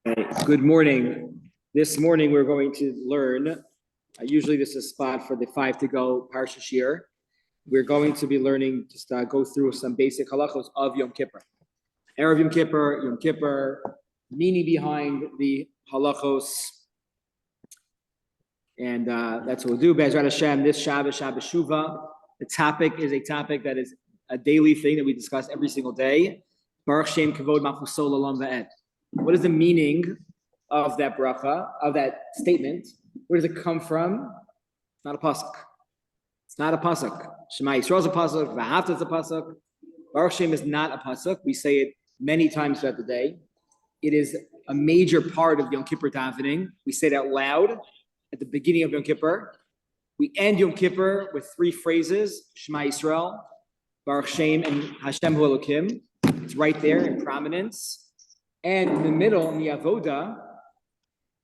Okay, good morning. This morning we're going to learn, usually this is a spot for the 5 to go Parsha Shiur. We're going to be learning, go through some basic halachos of Yom Kippur. Erev Yom Kippur, meaning behind the halachos. And that's what we'll do. Be'ezrat Hashem, this Shabbos Shuvah. The topic is a topic that is a daily thing that we discuss every single day. Baruch Shem Kavod Machusol Olam Va'ed. What is the meaning of that bracha, of that statement? Where does it come from? It's not a pasuk. It's not a pasuk. Shema Yisrael is a pasuk. V'ahavta is a pasuk. Baruch Shem is not a pasuk. We say it many times throughout the day. It is a major part of Yom Kippur davening. We say it out loud at the beginning of Yom Kippur. We end Yom Kippur with 3 phrases: Shema Yisrael, Baruch Shem, and Hashem Hu Elokim. It's right there in prominence. And in the middle, in the avoda,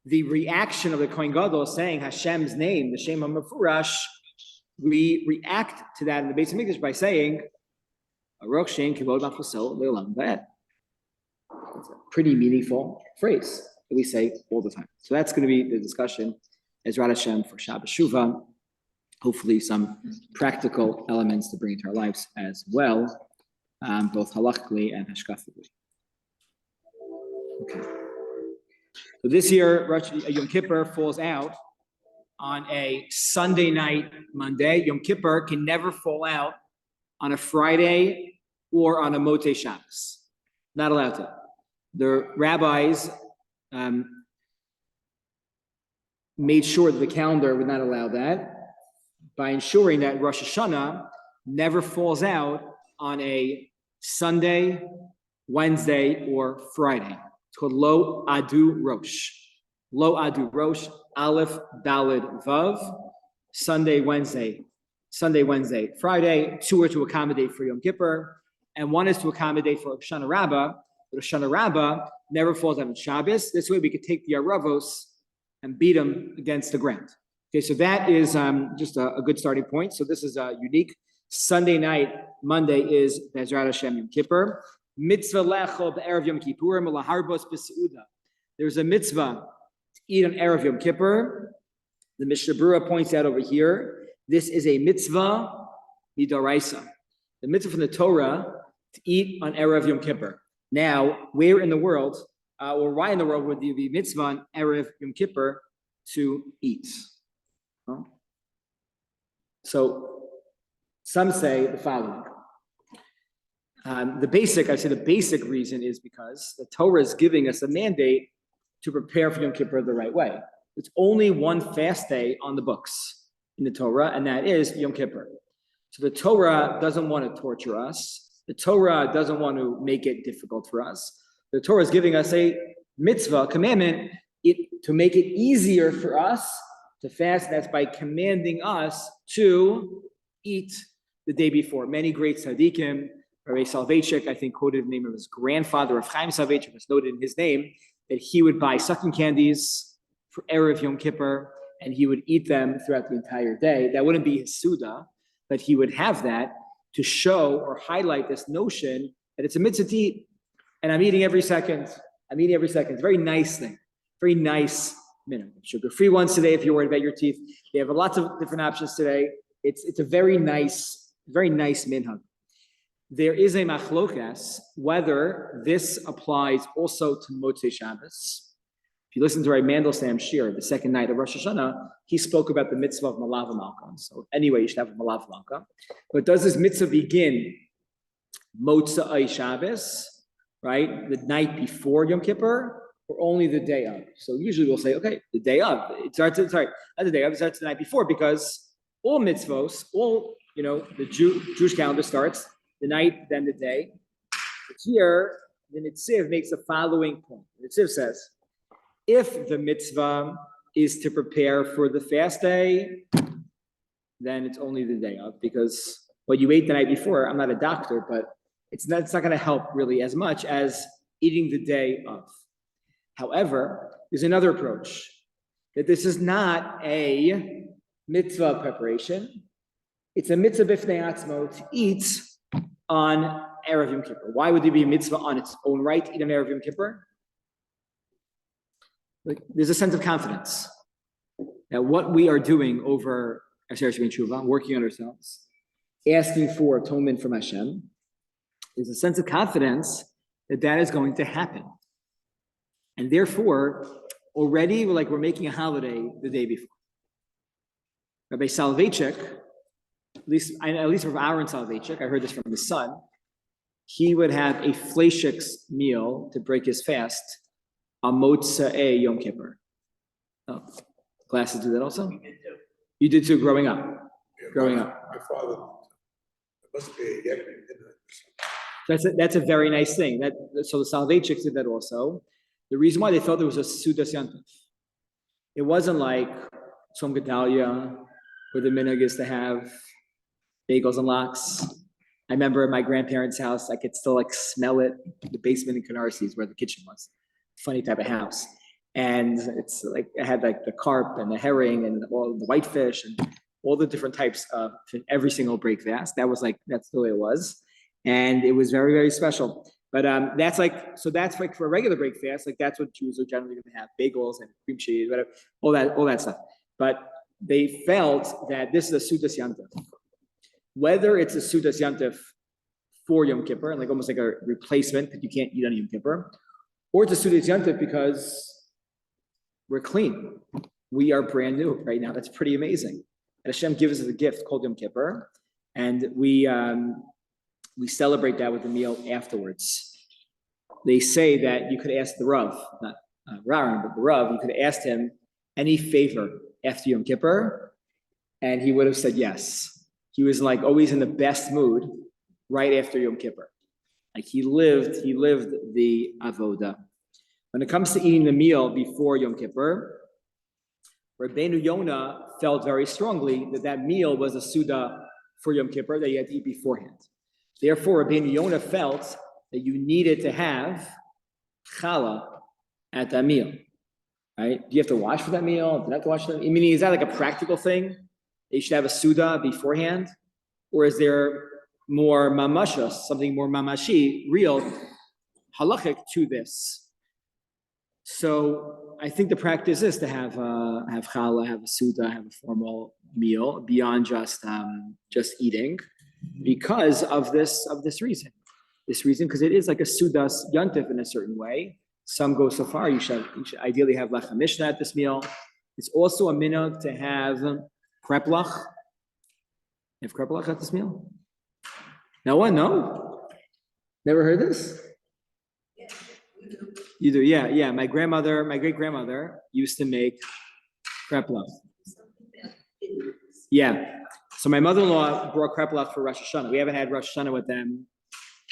the reaction of the Kohen Gadol saying Hashem's name, the Shem HaMefurash, we react to that in the Beis Hamikdash by saying, Baruch Shem Kivod Machusol Le'olam Va'ed. It's a pretty meaningful phrase that we say all the time. So that's going to be the discussion, Ezrat Hashem, for Shabbos Shuvah. Hopefully some practical elements to bring into our lives as well, both halachically and hashkafically. Okay. So this year, Yom Kippur falls out on a Sunday night, Monday. Yom Kippur can never fall out on a Friday or on a Motei Shabbos. Not allowed to. The rabbis made sure that the calendar would not allow that by ensuring that Rosh Hashanah never falls out on a Sunday, Wednesday, or Friday. It's called Lo Adu Rosh. Lo Adu Rosh, Aleph, Dalid, Vav, Sunday, Wednesday, Friday. 2 are to accommodate for Yom Kippur, and 1 is to accommodate for Shana Rabbah. But Shana Rabbah never falls out on Shabbos. This way we could take the Aravos and beat them against the ground. Okay, so that is just a good starting point. So this is unique. Sunday night, Monday is Be'ezrat Hashem Yom Kippur. Mitzvah lechol be'erev Yom Kippurim laharbos b'seuda. There's a mitzvah to eat on erev Yom Kippur. The Mishnah Berurah points out over here. This is a mitzvah midoraisa. The mitzvah from the Torah to eat on erev Yom Kippur. Now, where in the world, or why in the world would there be mitzvah on erev Yom Kippur to eat? Huh? So some say the following. The basic reason is because the Torah is giving us a mandate to prepare for Yom Kippur the right way. It's only one fast day on the books in the Torah, and that is Yom Kippur. So the Torah doesn't want to torture us. The Torah doesn't want to make it difficult for us. The Torah is giving us a mitzvah, commandment, to make it easier for us to fast. That's by commanding us to eat the day before. Many great tzaddikim, Rabbi Soloveitchik, I think, quoted the name of his grandfather, of Chaim Soloveitchik, was noted in his name, that he would buy sucking candies for Erev Yom Kippur, and he would eat them throughout the entire day. That wouldn't be his Suda, but he would have that to show or highlight this notion that it's a mitzvah to eat, and I'm eating every second. It's a very nice thing, very nice minimum. Sugar-free ones today, if you're worried about your teeth. They have lots of different options today. It's a very nice minhag. There is a machlokas whether this applies also to Motzei Shabbos. If you listen to Rabbi Mandelsam's Shiur, the second night of Rosh Hashanah, he spoke about the mitzvah of Malav Malka. So anyway, you should have a Malav Malka. But does this mitzvah begin Motzei Shabbos, right, the night before Yom Kippur, or only the day of? So usually we'll say, okay, the day of. It starts the night before, because all mitzvos, the Jewish calendar starts the night, then the day. Here, the Netziv makes the following point. The Netziv says, if the mitzvah is to prepare for the fast day, then it's only the day of, because what you ate the night before, I'm not a doctor, but it's not going to help really as much as eating the day of. However, there's another approach, that this is not a mitzvah preparation. It's a mitzvah b'fnei atzmo to eat on Erev Yom Kippur. Why would there be a mitzvah on its own right to eat on Erev Yom Kippur? like, there's a sense of confidence that what we are doing over Asher Shemini Tshuva, working on ourselves, asking for atonement from Hashem, there's a sense of confidence that that is going to happen. And therefore, already we're making a holiday the day before. Rabbi Soloveitchik, at least from Aaron Soloveitchik, I heard this from his son, he would have a fleishik's meal to break his fast on Motzei Yom Kippur. Oh, classes do that also? You did too growing up. My father, it must be a Yekri. That's a very nice thing. So the Soloveitchiks did that also. The reason why they felt there was a Sudas Yantif. It wasn't like Tzom Gedalia, where the minhag is to have bagels and lox. I remember at my grandparents' house, I could still smell it, the basement in Canarsie where the kitchen was. Funny type of house. And it's it had the carp and the herring and all the whitefish and all the different types of every single break fast. That's the way it was. And it was very, very special. But that's for a regular break fast, that's what Jews are generally going to have, bagels and cream cheese, whatever, all that stuff. But they felt that this is a Sudas Yantif. Whether it's a Sudas Yantif for Yom Kippur, and almost like a replacement because you can't eat on Yom Kippur, or it's a Sudas Yantif because we're clean. We are brand new right now. That's pretty amazing. And Hashem gives us a gift called Yom Kippur, and we celebrate that with a meal afterwards. They say that you could ask the Rav, not Aaron, but the Rav, you could ask him any favor after Yom Kippur, and he would have said yes. He was always in the best mood right after Yom Kippur. He lived the avoda. When it comes to eating the meal before Yom Kippur, Rabbeinu Yonah felt very strongly that meal was a Suda for Yom Kippur that you had to eat beforehand. Therefore, Rabbeinu Yonah felt that you needed to have challah at that meal. Right? Do you have to wash for that meal? Do you have to wash for that? Meaning, is that a practical thing? You should have a Suda beforehand? Or is there more mamashas, something more mamashi, real halachic to this? So I think the practice is to have challah, have a suda, have a formal meal beyond just eating, because of this reason. This reason, because it is like a sudas yantif in a certain way. Some go so far, you should ideally have lechem mishnah at this meal. It's also a minhag to have kreplach. You have kreplach at this meal? No one? No? Never heard this? Yeah, we do. You do, yeah. My great-grandmother used to make kreplach. Yeah. So my mother-in-law brought kreplach for Rosh Hashanah. We haven't had Rosh Hashanah with them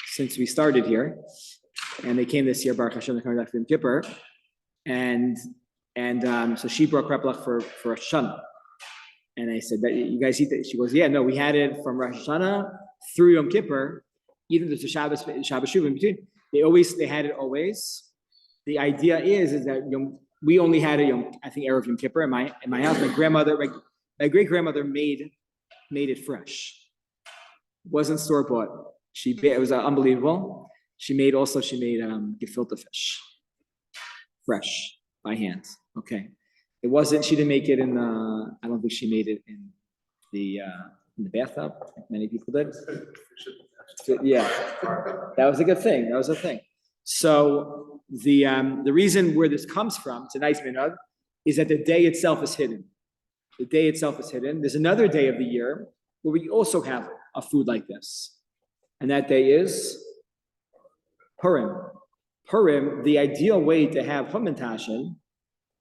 since we started here. And they came this year, Baruch Hashem, coming back from Yom Kippur. And so she brought kreplach for Rosh Hashanah. And I said, you guys eat that? She goes, yeah, no, we had it from Rosh Hashanah through Yom Kippur, even to Shabbos Shuv in between. They had it always. The idea is that we only had it, I think, Erev Yom Kippur in my house. My great-grandmother made it fresh. It wasn't store-bought. It was unbelievable. She made gefilte fish, fresh, by hand. Okay. It wasn't, she didn't make it I don't think she made it in the bathtub, like many people did. So, yeah, that was a good thing. That was a thing. So the reason where this comes from, it's a nice minhag, is that the day itself is hidden. The day itself is hidden. There's another day of the year where we also have a food like this. And that day is Purim. Purim, the ideal way to have Hamantashen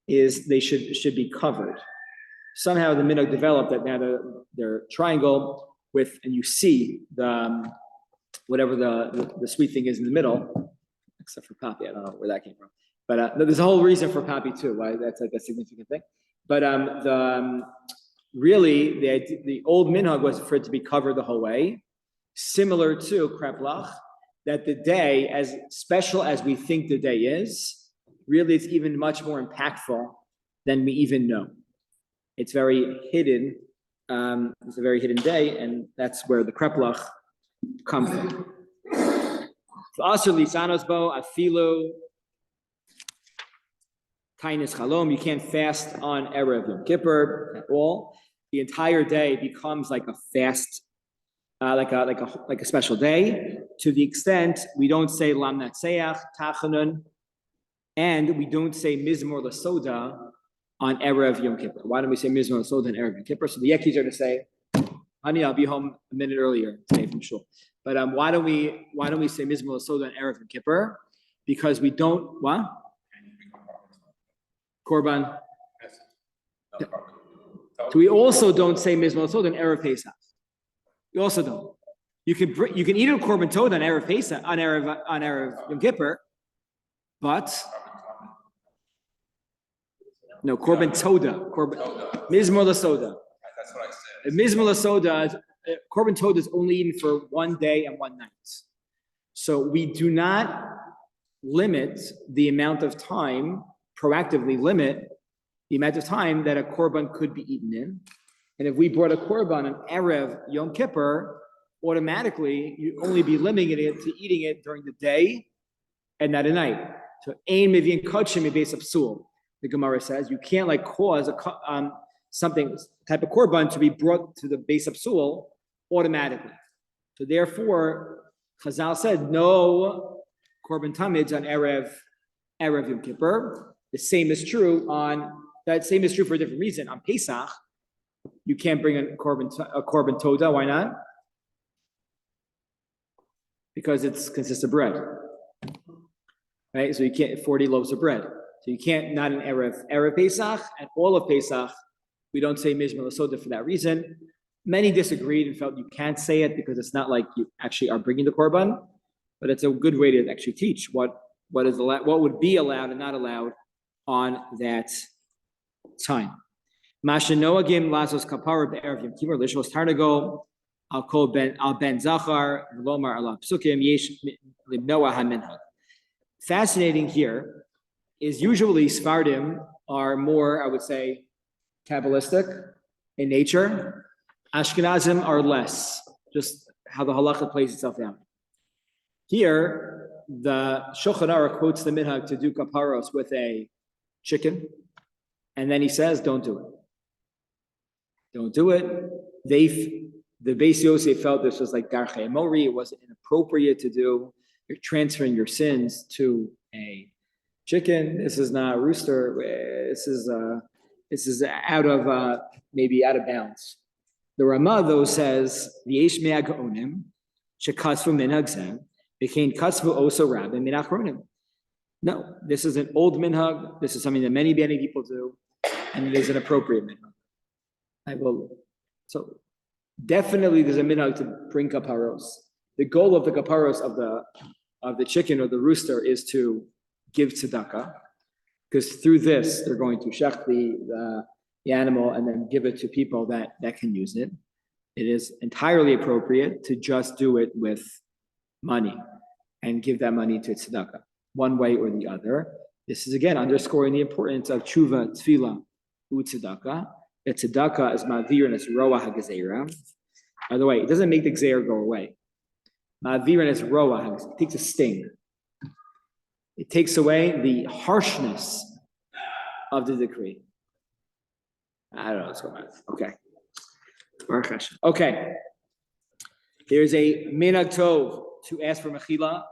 is they should be covered. Somehow the minhag developed that now they're triangle with, and you see the whatever the sweet thing is in the middle, except for poppy. I don't know where that came from. But there's a whole reason for poppy too, why that's like a significant thing. But really the old minhag was for it to be covered the whole way, similar to kreplach, that the day, as special as we think the day is, really it's even much more impactful than we even know. It's very hidden. It's a very hidden day, and that's where the kreplach come from. Asher lisanos bo afilu Tainis Chalom, you can't fast on Erev Yom Kippur at all. The entire day becomes like a fast, like a special day, to the extent we don't say Lam Natseach, Tachanun, and we don't say Mizmor Lasoda on Erev Yom Kippur. Why don't we say Mizmor Lasoda on Erev Yom Kippur? So the Yekis are to say, honey, I'll be home a minute earlier today from shul. But why don't we say Mizmor Lasoda on Erev Yom Kippur? Because we don't, what? Korban. So we also don't say Mizmor Lasoda on Erev Pesach. You also don't. You can eat a korban toda on Erev Pesach, on Erev Yom Kippur, but no, korban toda, Mizmor Lasoda. That's what I said. Mizmor Lasoda, korban toda is only eaten for one day and one night. So we do not limit the amount of time, proactively limit the amount of time that a korban could be eaten in. And if we brought a korban on Erev Yom Kippur, automatically you'd only be limiting it to eating it during the day and not at night. So ein mevin kodshim base of sul. The Gemara says you can't like cause a something type of korban to be brought to the base of sul automatically. So therefore, Chazal said no korban tamids on Erev Yom Kippur. The same is true for a different reason. On Pesach, you can't bring a korban toda. Why not? Because it consists of bread, right? So you can't 40 loaves of bread. So you can't not in Erev Pesach and all of Pesach. We don't say Mizmor Lasoda for that reason. Many disagreed and felt you can't say it because it's not like you actually are bringing the korban, but it's a good way to actually teach what is allowed, what would be allowed and not allowed on that time. Mashanoagim lazos kapara be'erev Yom Kippur lishos tarnago al kol ben zachar v'lomar ala psukim yesh limnoa haminhag. Fascinating here is usually Sfardim are more, I would say, Kabbalistic in nature. Ashkenazim are less, just how the halacha plays itself out. Here, the Shulchan Aruch quotes the minhag to do kaparos with a chicken, and then he says, don't do it. Don't do it. The Beis Yosef felt this was like Darchei Mori. It wasn't inappropriate to do. You're transferring your sins to a chicken. This is not a rooster. This is maybe out of bounds. The Ramah though says V'yesh me'agaonim shekasvu minhag zeh v'kein kasvu oso rabim min achronim. No, this is an old minhag. This is something that many people do, and it is an appropriate minhag. So definitely there's a minhag to bring kaparos. The goal of the kaparos of the chicken or the rooster is to give tzedakah, because through this they're going to shech the animal and then give it to people that can use it. It is entirely appropriate to just do it with money and give that money to tzedakah, one way or the other. This is again underscoring the importance of tshuva, tefillah, u'tzedakah. That tzedakah is ma'avir and it's roah ha'gezeira. By the way, it doesn't make the gezeira go away. Ma'avir and it's roah, it takes a sting. It takes away the harshness of the decree. I don't know what's going on. Okay. Okay. There's a minhag tov to ask for mechila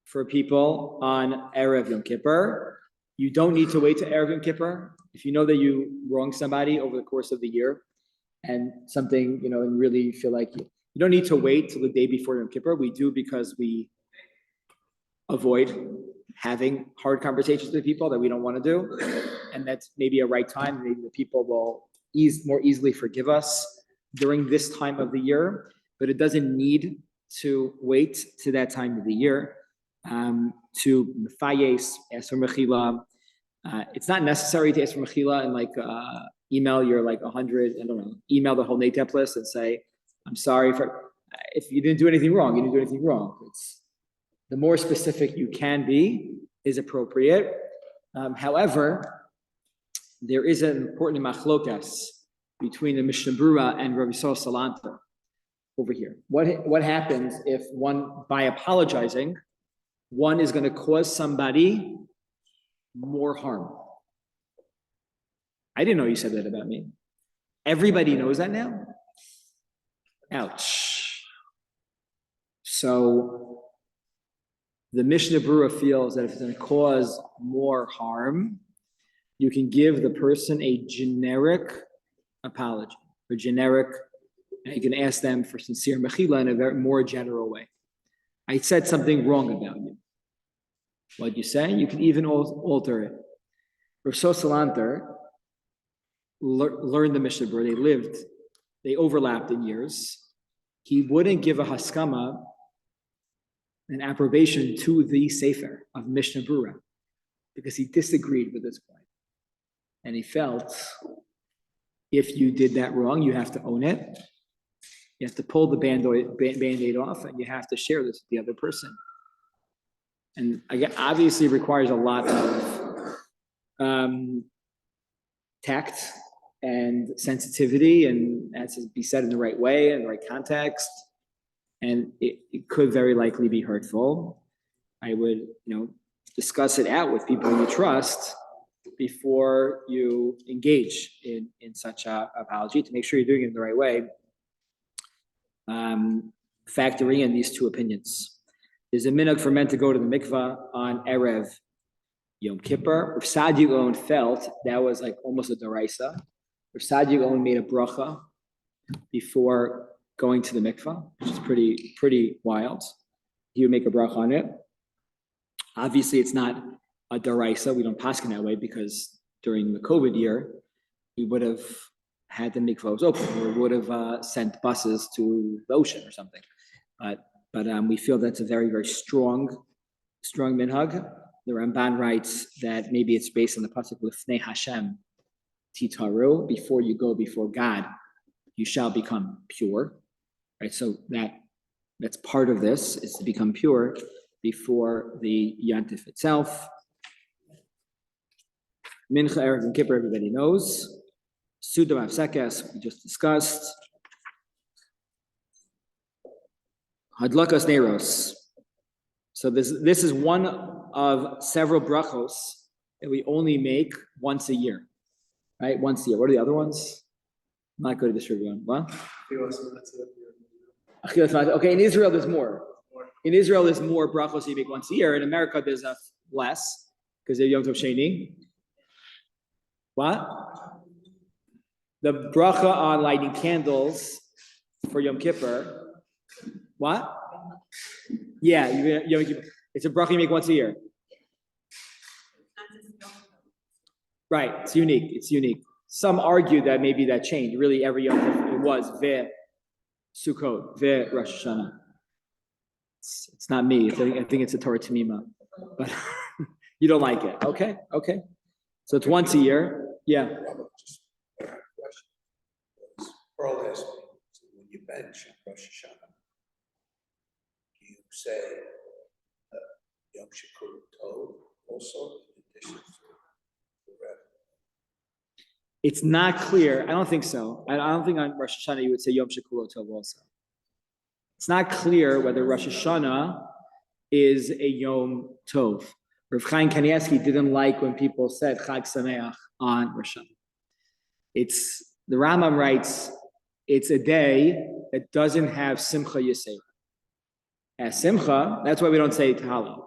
for people on Erev Yom Kippur. You don't need to wait to Erev Yom Kippur. If you know that you wronged somebody over the course of the year and something, and really feel like you don't need to wait till the day before Yom Kippur. We do because we avoid having hard conversations with people that we don't want to do. And that's maybe a right time. Maybe the people will more easily forgive us during this time of the year, but it doesn't need to wait to that time of the year to mefayes, ask for mechila. It's not necessary to ask for mechila and email your 100, email the whole NATEP list and say, I'm sorry if you didn't do anything wrong, you didn't do anything wrong. The more specific you can be is appropriate. However, there is an important machlokas between the Mishnah Berurah and Rabbi Salanter over here. What happens if by apologizing, one is going to cause somebody more harm? I didn't know you said that about me. Everybody knows that now? Ouch. So the Mishnah Berurah feels that if it's going to cause more harm, you can give the person a generic apology, or generic, and you can ask them for sincere mechila in a very more general way. I said something wrong about you. What'd you say? You can even alter it. Rav Sosalanter learned the Mishnah Berurah. They overlapped in years. He wouldn't give a haskama, an approbation to the Sefer of Mishnah Berurah because he disagreed with this point. And he felt if you did that wrong, you have to own it. You have to pull the band-aid off, and you have to share this with the other person. And obviously requires a lot of tact and sensitivity, and has to be said in the right way, in the right context. And it could very likely be hurtful. I would, discuss it out with people you trust before you engage in such a apology to make sure you're doing it in the right way. Factoring in these two opinions. There's a minhag for men to go to the mikvah on Erev Yom Kippur. Rav Saadia Gaon felt that was like almost a deraisa. Rav Saadia Gaon made a bracha before going to the mikvah, which is pretty wild. He would make a bracha on it. Obviously, it's not a deraisa. We don't paskin that way because during the COVID year, we would have had the mikvahs open, or would have sent buses to the ocean or something. But we feel that's a very, very strong minhag. The Ramban writes that maybe it's based on the pasuk Lifnei Hashem Titaru, before you go before God, you shall become pure. Right, so that's part of this, is to become pure before the Yantif itself. Mincha, Erev, and Kippur, everybody knows. Sudam Avsekes, we just discussed. Hadlakas Neros. So this is one of several brachos that we only make once a year, right? Once a year. What are the other ones? I'm not going to distribute one. What? Okay, in Israel there's more. In Israel there's more brachos you make once a year. In America there's less because they're Yom Tov Sheni. What? The bracha on lighting candles for Yom Kippur. What? Yeah, it's a bracha you make once a year. Right, it's unique. Some argue that maybe that changed. Really, every Yom Kippur it was Ve Sukkot, Ve Rosh Hashanah. It's not me. I think it's a Torah Tamima, but you don't like it. Okay. So it's once a year. Yeah. Pearl asked me, so when you bench Rosh Hashanah, do you say Yom Kippur Tov also in addition to the Rebbe? It's not clear. I don't think so. I don't think on Rosh Hashanah you would say Yom Kippur Tov also. It's not clear whether Rosh Hashanah is a Yom Tov. Rav Chaim Kanievsky didn't like when people said Chag Sameach on Rosh Hashanah. The Rambam writes, it's a day that doesn't have Simcha Yisera. As Simcha, that's why we don't say Tahallel.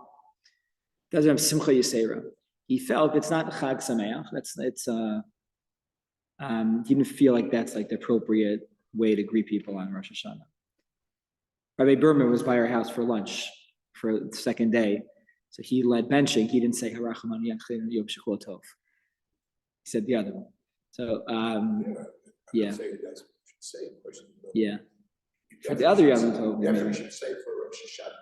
It doesn't have Simcha Yisera. He felt it's not Chag Sameach. He didn't feel like that's like the appropriate way to greet people on Rosh Hashanah. Rabbi Berman was by our house for lunch for the second day. So he led benching. He didn't say Harachamani Yom Shechol Tov. He said the other one. So yeah. Yeah. For the other Yom Tov. Definitely should say for Rosh Hashanah.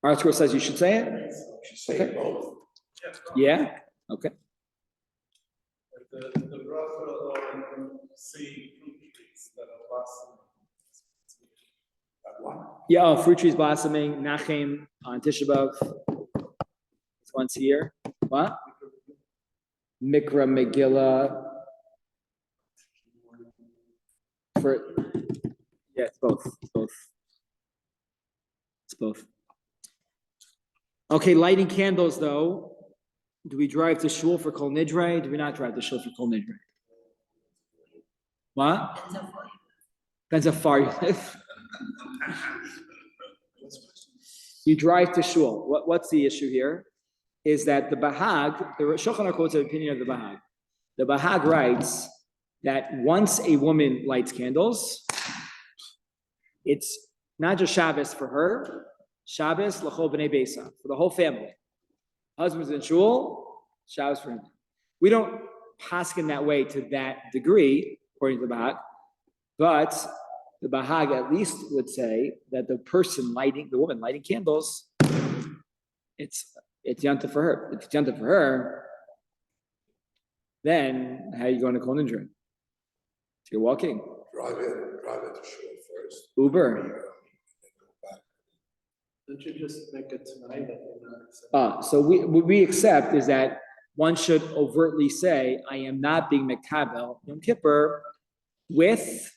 Arthur says you should say it? You should say both. Yeah? Okay. The bracha on seeing fruit trees that are blossoming. Yeah, fruit trees blossoming, Nachem on Tisha B'Av. It's once a year. What? Mikra Megillah. It's both. Okay, lighting candles though. Do we drive to shul for Kol Nidre? Do we not drive to shul for Kol Nidre? What? Depends how far you live. You drive to shul. What's the issue here? Is that the Bahag, the Shulchan Aruch quotes the opinion of the Bahag. The Bahag writes that once a woman lights candles, it's not just Shabbos for her, Shabbos l'chol b'nei beisa, for the whole family. Husband's in shul, Shabbos for him. We don't paskin that way to that degree, according to the Bahag, but the Bahag at least would say that the woman lighting candles, it's yanta for her. If it's yanta for her, then how are you going to Kol Nidre? If you're walking. Drive it to shul first. Uber. And then go back. Don't you just make it tonight that you're not accepting? So what we accept is that one should overtly say, I am not being Mekabel Yom Kippur with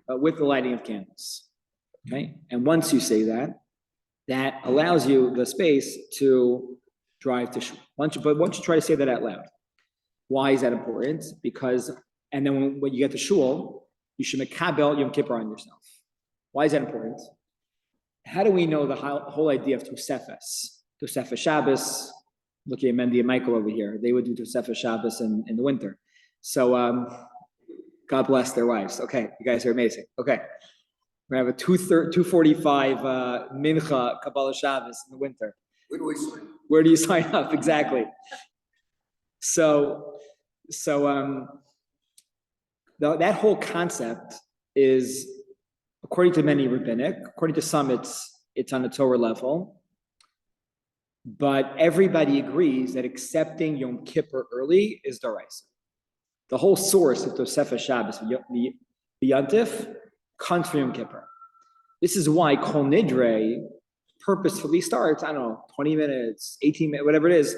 the lighting of candles. Okay? And once you say that, that allows you the space to drive to shul. But once you try to say that out loud. Why is that important? Because, and then when you get to shul, you should Mekabel Yom Kippur on yourself. Why is that important? How do we know the whole idea of Tosefes? Tosefes Shabbos, looking at Mendy and Michael over here, they would do Tosefes Shabbos in the winter. So, God bless their wives. Okay, you guys are amazing. Okay. We're gonna have a 2:45 Mincha Kabbalah Shabbos in the winter. Where do we sign? Where do you sign up? Exactly. So that whole concept is, according to many rabbinic, according to some, it's on the Torah level, but everybody agrees that accepting Yom Kippur early is daraisa. The whole source of Tosefes Shabbos, the Yantif, comes from Yom Kippur. This is why Kol Nidre purposefully starts, 20 minutes, 18 minutes, whatever it is,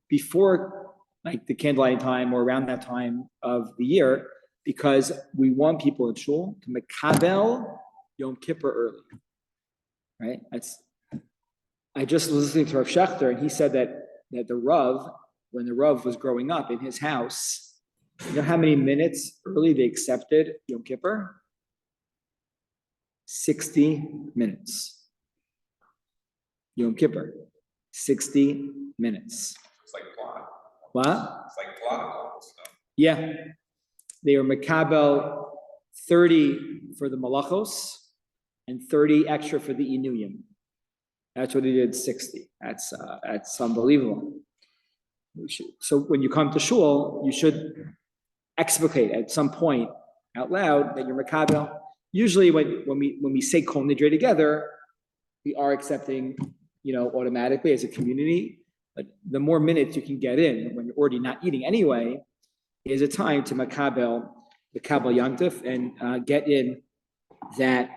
before like the candlelighting time or around that time of the year, because we want people in shul to Mekabel Yom Kippur early, right? I just was listening to Rav Schechter, and he said that the Rav, when the Rav was growing up in his house, you know how many minutes early they accepted Yom Kippur? 60 minutes. Yom Kippur, 60 minutes. It's like plot. What? It's like plot. Yeah. They were Makabel 30 for the Malachos and 30 extra for the Inuyim. That's what he did, 60. That's unbelievable. So when you come to shul, you should explicate at some point out loud that you're Makabel. Usually when we say Kol Nidre together, we are accepting, automatically as a community. But the more minutes you can get in when you're already not eating anyway, is a time to Makabel, the Kabel Yantif, and get in that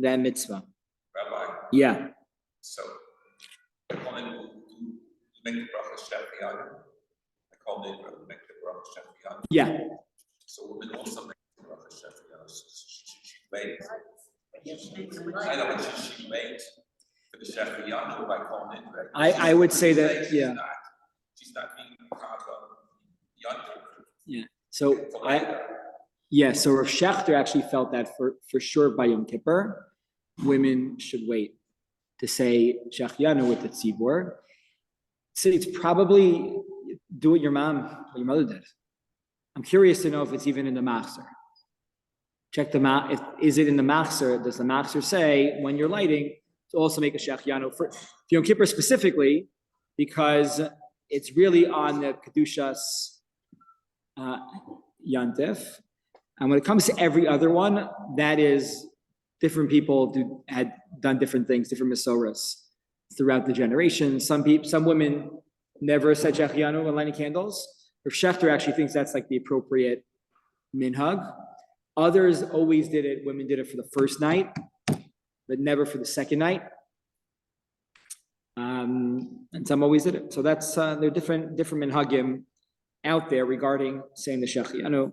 mitzvah. Rabbi, Yeah. so I call it make the bracha Shafiyan. I call it make the bracha Shafiyan. Yeah. So women also make the bracha Shafiyan. She made. I know, but she made for the Shafiyan by calling it. I would say that, yeah. She's not being Yantif. Yeah. So so Rav Schechter actually felt that for sure by Yom Kippur, women should wait to say Shachianu with the tzibur. So it's probably do what your mother did. I'm curious to know if it's even in the machzer. Check the is it in the machzer? Does the machzer say when you're lighting to also make a Shachianu for Yom Kippur specifically, because it's really on the Kedushas Yantif. And when it comes to every other one, that is different people had done different things, different Masoras throughout the generations. Some women never said Shachianu when lighting candles. Rav Schechter actually thinks that's like the appropriate minhag. Others always did it, women did it for the first night, but never for the second night. And some always did it. So that's, there are different minhagim out there regarding saying the Shachianu.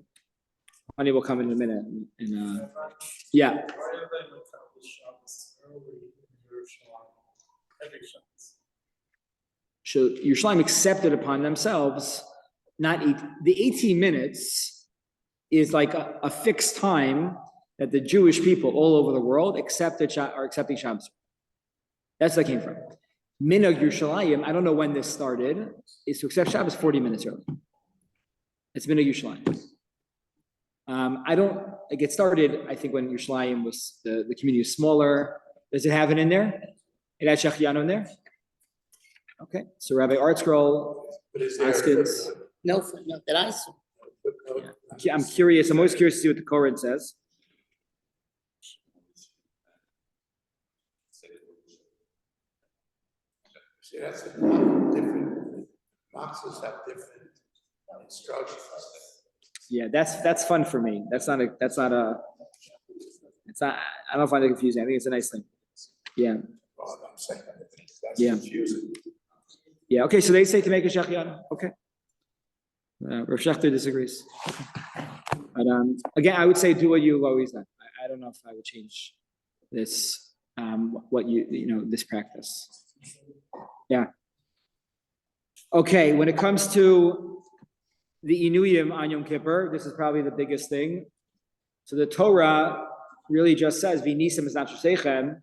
Honey will come in a minute. And yeah. Why are they Shabbos early in Yerushalayim? Every Shabbos. Yerushalayim accepted upon themselves, the 18 minutes is like a fixed time that the Jewish people all over the world are accepting Shabbos. That's where that came from. Minhag Yerushalayim, I don't know when this started, is to accept Shabbos 40 minutes early. It's Minhag Yerushalayim. It gets started, I think, when Yerushalayim was, the community was smaller. Does it have it in there? It has Shechianu in there? Okay, so Rabbi Art Scroll, But is there a Askins. footnote? No footnote that I saw. Footnote? I'm curious, I'm always curious to see what the Koran says. See, that's a different, boxes have different instructions. Yeah, that's fun for me. I don't find it confusing. I think it's a nice thing. Yeah, Well, I'm saying, that's Yeah. confusing. yeah, okay, so they say to make a Shechianu, okay. Rav Shechter disagrees. Okay. But again, I would say do what you've always done. I don't know if I would change this, this practice. Yeah. Okay, when it comes to the Inuyim on Yom Kippur, this is probably the biggest thing. So the Torah really just says, V'nisam es nafsho seichem,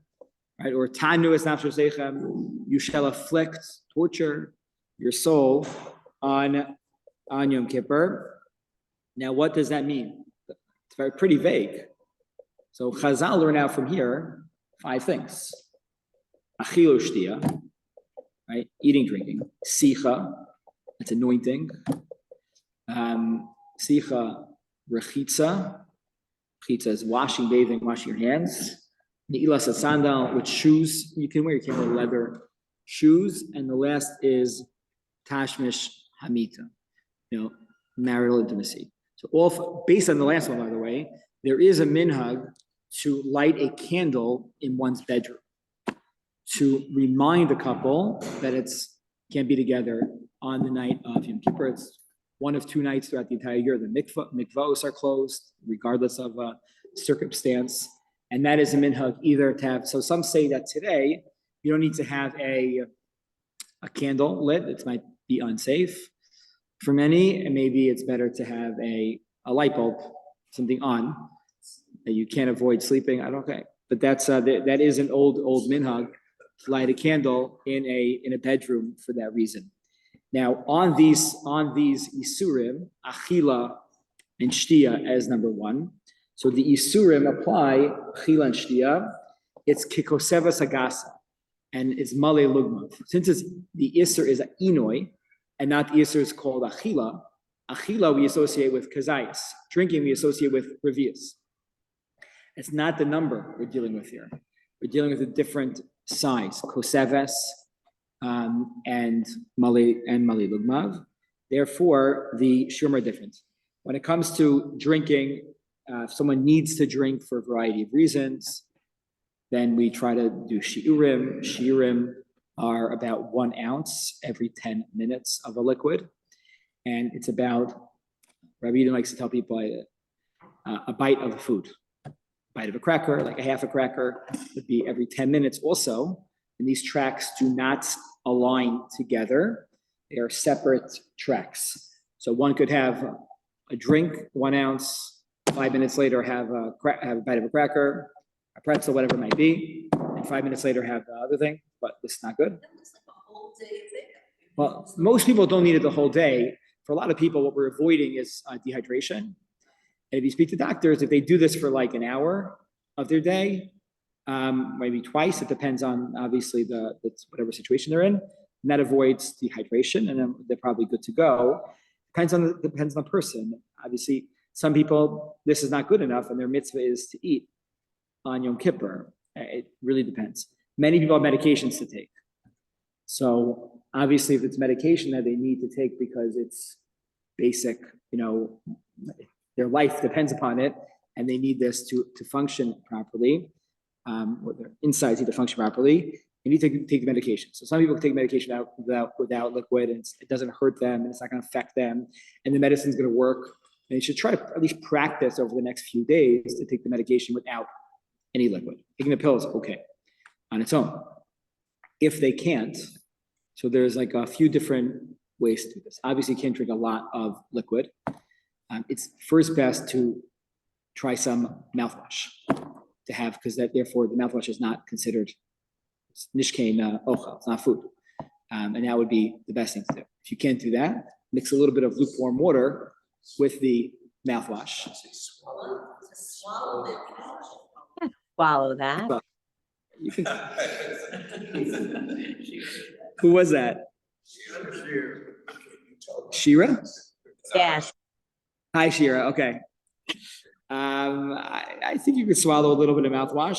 right? Or Tanu es nafsho seichem, you shall afflict, torture your soul on Yom Kippur. Now, what does that mean? It's pretty vague. So Chazal learn out from here 5 things. Achil u'shtia, right? Eating, drinking. Sicha, that's anointing. Sicha, rechitza. Rechitza is washing, bathing, washing your hands. Ne'ilas sandal, with shoes you can wear. You can't wear leather shoes. And the last is tashmish hamita, marital intimacy. So all based on the last one, by the way, there is a minhag to light a candle in one's bedroom to remind the couple that can't be together on the night of Yom Kippur. It's one of 2 nights throughout the entire year. The mikvahos are closed, regardless of circumstance. And that is a minhag either to have, so some say that today, you don't need to have a candle lit. It might be unsafe for many, and maybe it's better to have a light bulb, something on, that you can't avoid sleeping. Okay. But that is an old minhag, to light a candle in a bedroom for that reason. Now, on these isurim, achila and shtia as number 1. So the isurim apply achila and shtia. It's kikoseva sagasa, and it's male lugmav. Since the isur is inoi, and not the isur is called achila. Achila we associate with kazayas. Drinking we associate with revius. It's not the number we're dealing with here. We're dealing with a different size, koseves, and mali lugmav. Therefore, the shiur are different. When it comes to drinking, if someone needs to drink for a variety of reasons, then we try to do shiurim. Shiurim are about 1 ounce every 10 minutes of a liquid. And it's about, Rabbi likes to tell people a bite of food. A bite of a cracker, like a half a cracker, would be every 10 minutes also. And these tracks do not align together. They are separate tracks. So one could have a drink, 1 ounce, 5 minutes later have a bite of a cracker, a pretzel, whatever it might be, and 5 minutes later have the other thing, but this is not good. That was like a whole day thing. Well, most people don't need it the whole day. For a lot of people, what we're avoiding is dehydration. And if you speak to doctors, if they do this for like an hour of their day, maybe twice, it depends on obviously whatever situation they're in, and that avoids dehydration, and then they're probably good to go. Depends on the person. Obviously, some people, this is not good enough, and their mitzvah is to eat on Yom Kippur. It really depends. Many people have medications to take. So obviously, if it's medication that they need to take because it's basic, their life depends upon it, and they need this to function properly, or their insides need to function properly, you need to take the medication. So some people take medication out without liquid, and it doesn't hurt them, and it's not going to affect them, and the medicine's going to work. And you should try to at least practice over the next few days to take the medication without any liquid. Taking the pill is okay on its own. If they can't, So there's like a few different ways to do this. Obviously, you can't drink a lot of liquid. It's first best to try some mouthwash to have, because that therefore the mouthwash is not considered nishkein ochel, it's not food. And that would be the best thing to do. If you can't do that, mix a little bit of lukewarm water with the mouthwash. Swallow that. You can, who was that? Shira? Yes. Hi, Shira. Okay. I think you could swallow a little bit of mouthwash.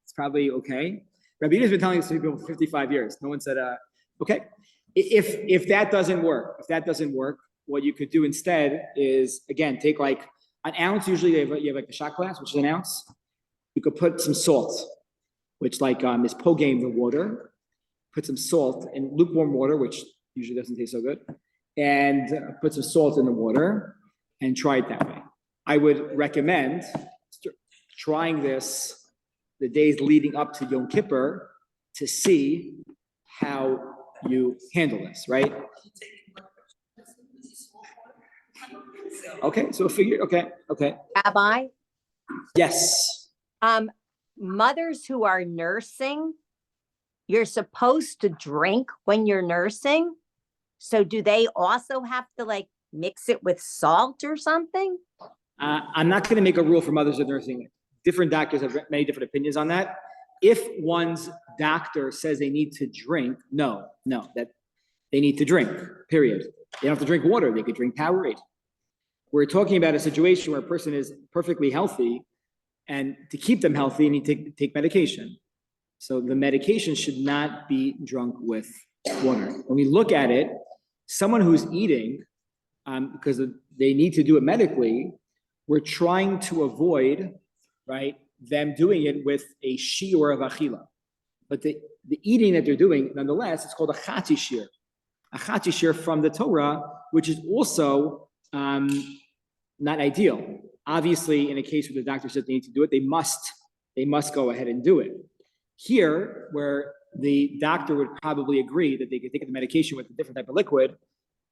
It's probably okay. Rabbi has been telling this to people for 55 years. No one said, okay. If that doesn't work, what you could do instead is, again, take like an ounce. Usually you have like the shot glass, which is an ounce. You could put some salt, which like is pogame the water. Put some salt in lukewarm water, which usually doesn't taste so good, and put some salt in the water and try it that way. I would recommend trying this the days leading up to Yom Kippur to see how you handle this, right? Okay, so figure, okay. Rabbi, Yes. mothers who are nursing, you're supposed to drink when you're nursing. So do they also have to like mix it with salt or something? I'm not going to make a rule for mothers of nursing. Different doctors have many different opinions on that. If one's doctor says they need to drink, no, that they need to drink, period. They don't have to drink water. They could drink Powerade. We're talking about a situation where a person is perfectly healthy, and to keep them healthy, you need to take medication. So the medication should not be drunk with water. When we look at it, someone who's eating, because they need to do it medically, we're trying to avoid, right, them doing it with a shiur of achila. But the eating that they're doing, nonetheless, it's called a chati shiur. A chati shiur from the Torah, which is also not ideal. Obviously, in a case where the doctor says they need to do it, they must go ahead and do it. Here, where the doctor would probably agree that they could take the medication with a different type of liquid,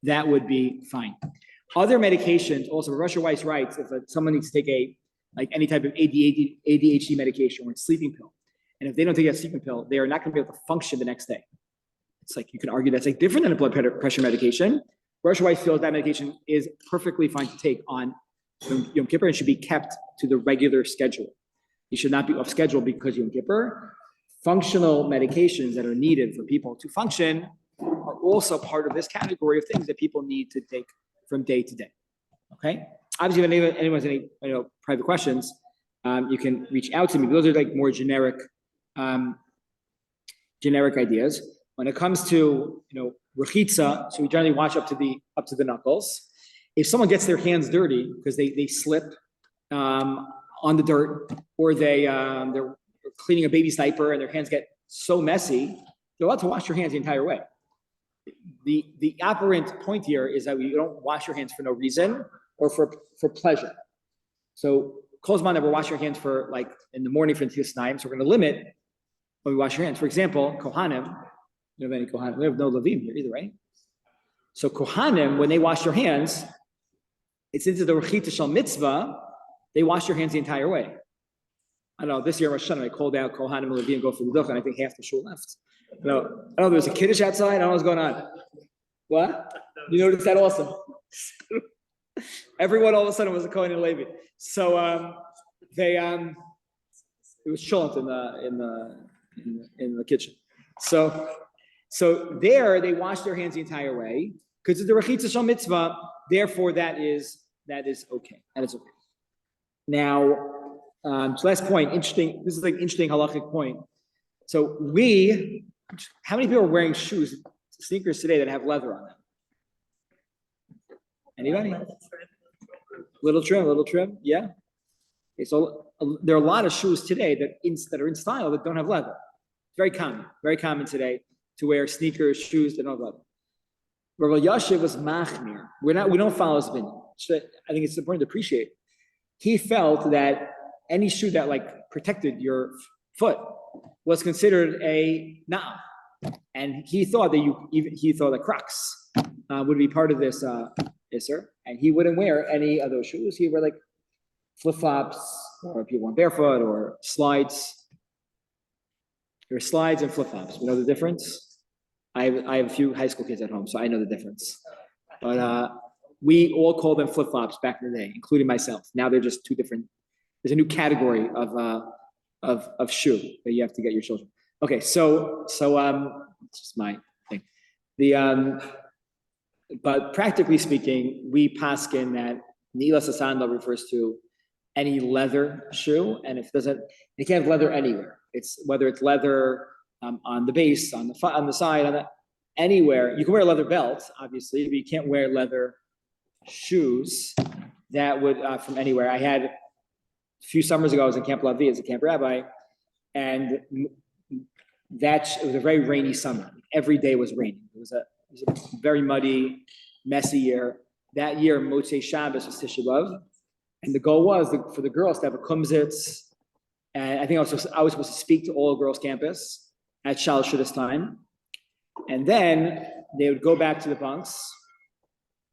that would be fine. Other medications, also, Rosh Weiss writes, if someone needs to take any type of ADHD medication or a sleeping pill, and if they don't take that sleeping pill, they are not going to be able to function the next day. It's like, you can argue that's like different than a blood pressure medication. Rosh Weiss feels that medication is perfectly fine to take on Yom Kippur and should be kept to the regular schedule. You should not be off schedule because Yom Kippur. Functional medications that are needed for people to function are also part of this category of things that people need to take from day to day. Okay. Obviously, if anyone has any private questions, you can reach out to me. Those are like more generic ideas. When it comes to rechitza, so we generally wash up to the knuckles. If someone gets their hands dirty because they slip on the dirt, or they're cleaning a baby's diaper and their hands get so messy, you're allowed to wash your hands the entire way. The operant point here is that you don't wash your hands for no reason or for pleasure. So Kozman never wash your hands for like in the morning for this time. So we're going to limit when we wash your hands. For example, Kohanim, you have any Kohanim? We have no Levim here either, right? So Kohanim, when they wash their hands, it's into the Rechita Shal Mitzvah, they wash their hands the entire way. I don't know, this year Rosh Hashanah, I called out Kohanim and Levim go for the ducha, and I think half the shul left. I don't know, there's a kiddush outside, I don't know what's going on. What? You noticed that also? Everyone all of a sudden was a Kohen and Levi. So it was chillant in the kitchen. So there they wash their hands the entire way because it's the Rechitza Shal Mitzvah. Therefore, that is okay. That is okay. Now, so last point. Interesting. This is like interesting halachic point. So how many people are wearing sneakers today that have leather on them? Anybody? Little trim. Yeah. Okay, so there are a lot of shoes today that are in style that don't have leather. It's very common today to wear sneakers, shoes that don't have leather. Rabbi Yashiv was machmir. We don't follow his opinion. I think it's important to appreciate. He felt that any shoe that like protected your foot was considered a na'am. And he thought that Crocs would be part of this Isser, and he wouldn't wear any of those shoes. He would wear like flip-flops, or if you want barefoot, or slides. There are slides and flip-flops. You know the difference? I have a few high school kids at home, so I know the difference. But we all called them flip-flops back in the day, including myself. Now they're just two different. There's a new category of shoe that you have to get your children. Okay, so it's just my thing. But practically speaking, we paskin that Nila Sasanda refers to any leather shoe, and if it doesn't, you can't have leather anywhere. It's whether it's leather on the base, on the side, anywhere. You can wear a leather belt, obviously, but you can't wear leather shoes that would from anywhere. I had a few summers ago, I was in Camp Lavi as a camp rabbi, and it was a very rainy summer. Every day was raining. It was a very muddy, messy year. That year, Motzei Shabbos was Tisha B'Av, and the goal was for the girls to have a kumzitz. And I think I was supposed to speak to all girls campus at Shalosh this time, and then they would go back to the bunks,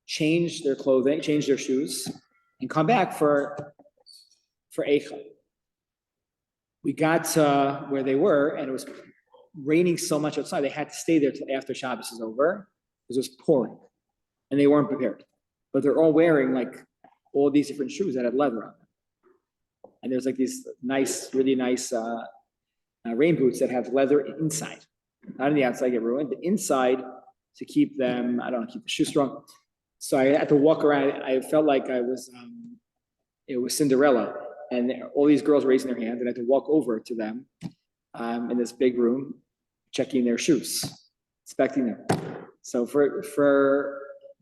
change their clothing, change their shoes, and come back for Eicha. We got to where they were, and it was raining so much outside. They had to stay there till after Shabbos is over because it was pouring, and they weren't prepared. But they're all wearing like all these different shoes that had leather on them. And there's like these really nice rain boots that have leather inside. Not on the outside, get ruined. The inside to keep them, keep the shoe strong. So I had to walk around. I felt like it was Cinderella. And all these girls raising their hands, and I had to walk over to them in this big room, checking their shoes, inspecting them. So for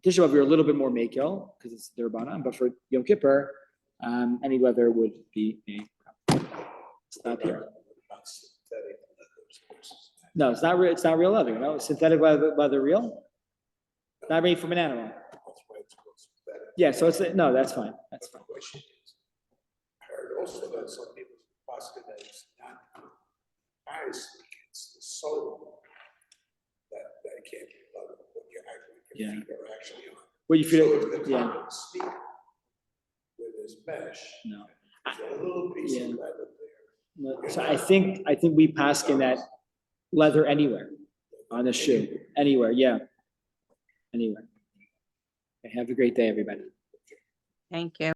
Tisha B'Av, we're a little bit more makil because it's their Rabbanan, but for Yom Kippur, any leather would be a stop here. No, it's not real. It's not real leather. No, synthetic leather real. Not made from an animal. Yeah, so no, that's fine. That's fine. I heard also that some people posture that it's not honestly, it's the soul that can't be loved when your feet are actually on. Well, you feel So if the yeah. common speak where there's mesh, No. there's a little piece of leather there. No. So I think we pass in that leather anywhere on the shoe. Anywhere, yeah. Anywhere. Okay, have a great day, everybody. Thank you.